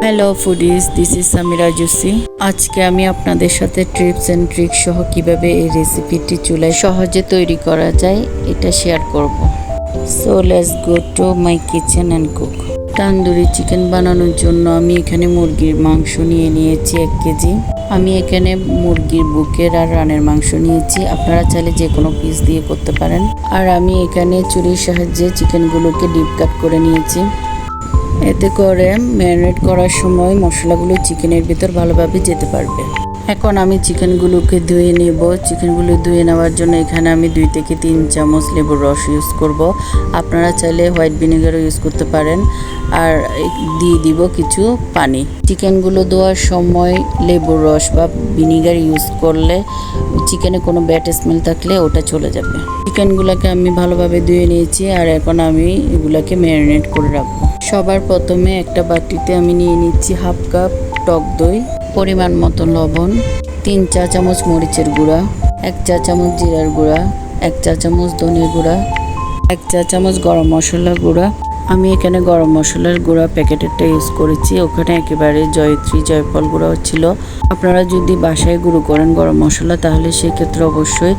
Hello foodies, this is Samira juicy. আজকে আমি আপনাদের সাথে টিপস অ্যান্ড ট্রিক্স সহ কিভাবে এই রেসিপিটি চুলায় সহজে তৈরি করা যায় এটা শেয়ার করব। So let's go to my kitchen and cook. Tandoori chicken বানানোর জন্য আমি এখানে মুরগির মাংস নিয়ে নিয়েছি 1 কেজি। আমি এখানে মুরগির বুকের আর রানের মাংস নিয়েছি, আপনারা চাইলে যে কোনো পিস দিয়ে করতে পারেন। আর আমি এখানে ছুরির সাহায্যে চিকেনগুলোকে ডিপ কাট করে নিয়েছি। এতে করে ম্যারিনেট করার সময় মশলাগুলো চিকেনের ভিতর ভালোভাবে যেতে পারবে। এখন আমি চিকেনগুলোকে ধুয়ে নেব। চিকেনগুলো ধুয়ে নেওয়ার জন্য এখানে আমি 2 থেকে 3 চামচ লেবুর রস ইউজ করব। আপনারা চাইলে হোয়াইট ভিনেগারও ইউজ করতে পারেন। আর দিয়ে দিব কিছু পানি। চিকেনগুলো ধোয়ার সময় লেবুর রস বা ভিনেগার ইউজ করলে চিকেনে কোনো ব্যাড স্মেল থাকলে ওটা চলে যাবে। চিকেনগুলোকে আমি ভালোভাবে ধুয়ে নিয়েছি আর এখন আমি এগুলাকে ম্যারিনেট করে রাখবো। সবার প্রথমে একটা বাটিতে আমি নিয়ে নিচ্ছি 1/2 কাপ টক দই, পরিমাণ মতো লবণ, 3 চা চামচ মরিচের গুঁড়া, 1 চা চামচ জিরার গুঁড়া, 1 চা চামচ ধনে গুঁড়া, 1 চা চামচ গরম মশলা গুঁড়া। আমি এখানে গরম মশলার গুঁড়া প্যাকেটেরটা ইউজ করেছি, ওখানে একেবারে জয়ত্রী জয়ফল গুঁড়াও ছিল। আপনারা যদি বাসায় গুঁড়ো করেন গরম মশলা তাহলে সেক্ষেত্রে অবশ্যই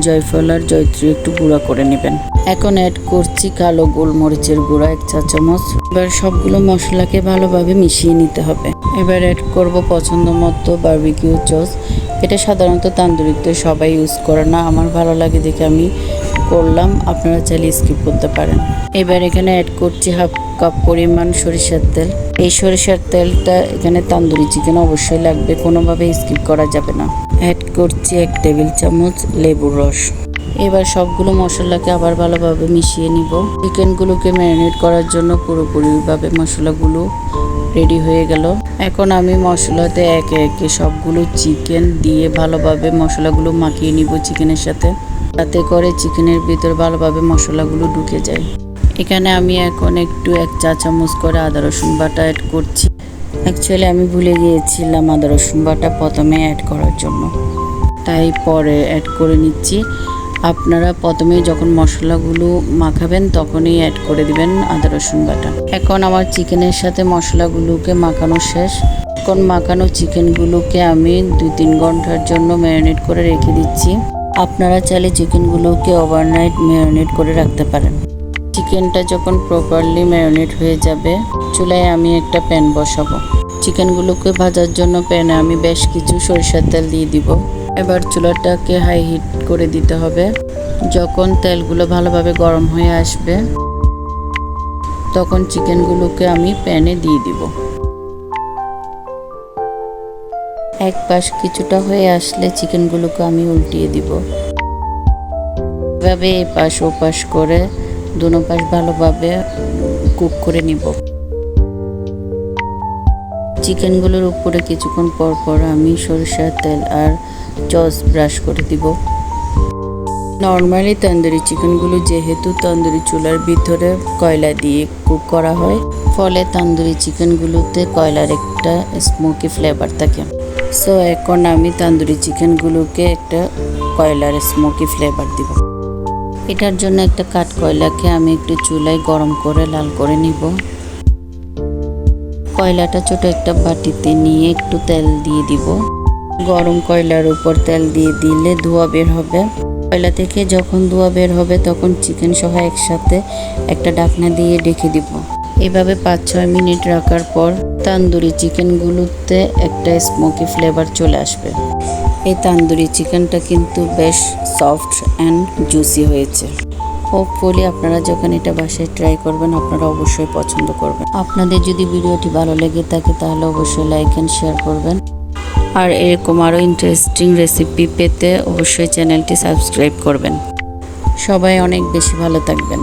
জয়ফল আর জয়ত্রী একটু গুঁড়া করে নেবেন। এখন অ্যাড করছি কালো গোলমরিচের গুঁড়া 1 চা চামচ। এবার সবগুলো মশলাকে ভালোভাবে মিশিয়ে নিতে হবে। এবার অ্যাড করব পছন্দ মতো বারবিকিউ সস। এটা সাধারণত তান্দুরিতে সবাই ইউজ করে না, আমার ভালো লাগে দেখে আমি করলাম, আপনারা চাইলে স্কিপ করতে পারেন। এবার এখানে অ্যাড করছি 1/2 কাপ পরিমাণ সরিষার তেল। এই সরিষার তেলটা এখানে তান্দুরি চিকেন অবশ্যই লাগবে, কোনোভাবে স্কিপ করা যাবে না। অ্যাড করছি 1 টেবিল চামচ লেবুর রস। এবার সবগুলো মশলাকে আবার ভালোভাবে মিশিয়ে নিব। চিকেনগুলোকে ম্যারিনেট করার জন্য পুরোপুরিভাবে মশলাগুলো রেডি হয়ে গেল। এখন আমি মশলাতে একে একে সবগুলো চিকেন দিয়ে ভালোভাবে মশলাগুলো মাখিয়ে নিব চিকেনের সাথে, তাতে করে চিকেনের ভিতর ভালোভাবে মশলাগুলো ঢুকে যায়। এখানে আমি এখন একটু 1 চা চামচ করে আদা রসুন বাটা অ্যাড করছি। অ্যাকচুয়ালি আমি ভুলে গিয়েছিলাম আদা রসুন বাটা প্রথমে অ্যাড করার জন্য, তাই পরে অ্যাড করে নিচ্ছি। আপনারা প্রথমে যখন মশলাগুলো মাখাবেন তখনই অ্যাড করে দিবেন আদা রসুন বাটা। এখন আমার চিকেনের সাথে মশলাগুলোকে মাখানো শেষ। এখন মাখানো চিকেনগুলোকে আমি 2-3 ঘন্টার জন্য ম্যারিনেট করে রেখে দিচ্ছি। আপনারা চাইলে চিকেনগুলোকে ওভারনাইট ম্যারিনেট করে রাখতে পারেন। চিকেনটা যখন প্রপারলি ম্যারিনেট হয়ে যাবে, চুলায় আমি একটা প্যান বসাবো। চিকেনগুলোকে ভাজার জন্য প্যানে আমি বেশ কিছু সরিষার তেল দিয়ে দিব। এবার চুলাটাকে হাই হিট করে দিতে হবে। যখন তেলগুলো ভালোভাবে গরম হয়ে আসবে তখন চিকেনগুলোকে আমি প্যানে দিয়ে দিব। এক পাশ কিছুটা হয়ে আসলে চিকেনগুলোকে আমি উল্টিয়ে দিব। এভাবে এপাশ ওপাশ করে দুনো পাশ ভালোভাবে কুক করে নিব। চিকেনগুলোর উপরে কিছুক্ষণ পর পর আমি সরিষার তেল আর সস ব্রাশ করে দিব। নর্মালি তন্দুরি চিকেনগুলো যেহেতু তন্দুরি চুলার ভিতরে কয়লা দিয়ে কুক করা হয়, ফলে তন্দুরি চিকেনগুলোতে কয়লার একটা স্মোকি ফ্লেভার থাকে। সো এখন আমি তন্দুরি চিকেনগুলোকে একটা কয়লার স্মোকি ফ্লেভার দিব। এটার জন্য একটা কাঠ কয়লাকে আমি একটু চুলায় গরম করে লাল করে নিব। কয়লাটা ছোট একটা বাটিতে নিয়ে একটু তেল দিয়ে দিব। গরম কয়লার উপর তেল দিয়ে দিলে ধোঁয়া বের হবে। কয়লা থেকে যখন ধোঁয়া বের হবে তখন চিকেন সহ একসাথে একটা ঢাকনা দিয়ে ঢেকে দিব। এভাবে 5-6 মিনিট রাখার পর তান্দুরি চিকেনগুলোতে একটা স্মোকি ফ্লেভার চলে আসবে। এই তান্দুরি চিকেনটা কিন্তু বেশ সফট অ্যান্ড জুসি হয়েছে। হোপফুলি আপনারা যখন এটা বাসায় ট্রাই করবেন আপনারা অবশ্যই পছন্দ করবেন। আপনাদের যদি ভিডিওটি ভালো লেগে থাকে তাহলে অবশ্যই লাইক অ্যান্ড শেয়ার করবেন। আর এরকম আরও ইন্টারেস্টিং রেসিপি পেতে অবশ্যই চ্যানেলটি সাবস্ক্রাইব করবেন। সবাই অনেক বেশি ভালো থাকবেন।